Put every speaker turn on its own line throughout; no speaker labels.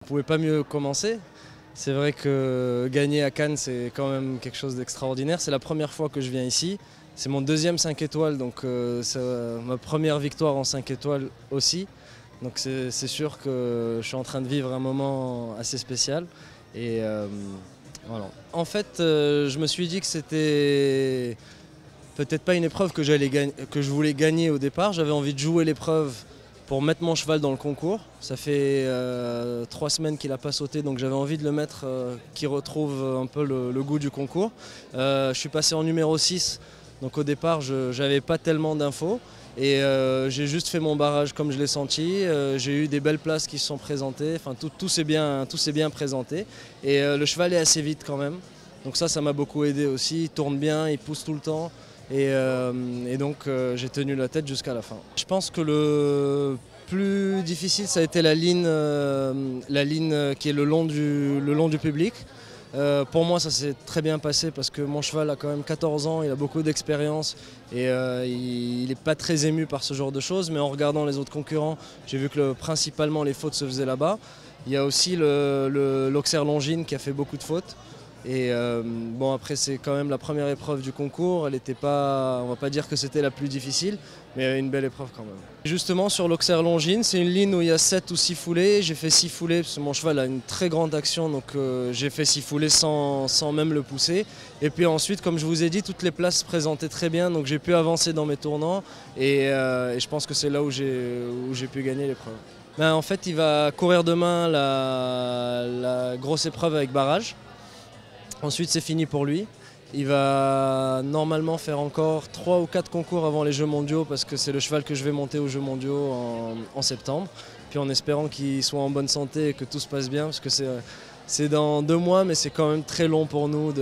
pouvait pas mieux commencer. C'est vrai que gagner à Cannes, c'est quand même quelque chose d'extraordinaire. C'est la première fois que je viens ici. C'est mon deuxième 5 étoiles, donc c'est ma première victoire en 5 étoiles aussi. Donc c'est sûr que je suis en train de vivre un moment assez spécial. Et voilà. En fait, je me suis dit que c'était peut-être pas une épreuve que je voulais gagner au départ. J'avais envie de jouer l'épreuve pour mettre mon cheval dans le concours. Ça fait 3 semaines qu'il n'a pas sauté, donc j'avais envie de le mettre, qu'il retrouve un peu le goût du concours. Je suis passé en numéro 6, donc au départ je n'avais pas tellement d'infos. Et j'ai juste fait mon barrage comme je l'ai senti. J'ai eu des belles places qui se sont présentées, enfin, tout s'est bien présenté. Et le cheval est assez vite quand même. Donc ça m'a beaucoup aidé aussi. Il tourne bien, il pousse tout le temps. Et donc j'ai tenu la tête jusqu'à la fin. Je pense que le plus difficile, ça a été la ligne qui est le long du public. Pour moi, ça s'est très bien passé parce que mon cheval a quand même 14 ans, il a beaucoup d'expérience et il n'est pas très ému par ce genre de choses. Mais en regardant les autres concurrents, j'ai vu que principalement les fautes se faisaient là-bas. Il y a aussi l'Auxerre Longines qui a fait beaucoup de fautes. Et bon, après c'est quand même la première épreuve du concours, elle était pas, on va pas dire que c'était la plus difficile, mais une belle épreuve quand même. Justement sur l'Auxerre Longines, c'est une ligne où il y a 7 ou 6 foulées, j'ai fait 6 foulées parce que mon cheval a une très grande action, donc j'ai fait 6 foulées sans même le pousser. Et puis ensuite, comme je vous ai dit, toutes les places se présentaient très bien, donc j'ai pu avancer dans mes tournants et je pense que c'est là où j'ai pu gagner l'épreuve. Ben, en fait, il va courir demain la grosse épreuve avec barrage. Ensuite, c'est fini pour lui. Il va normalement faire encore 3 ou 4 concours avant les Jeux mondiaux parce que c'est le cheval que je vais monter aux Jeux mondiaux en septembre. Puis en espérant qu'il soit en bonne santé et que tout se passe bien parce que c'est dans 2 mois, mais c'est quand même très long pour nous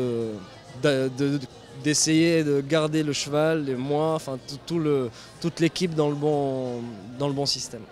d'essayer de garder le cheval, et moi, enfin toute l'équipe dans le bon système.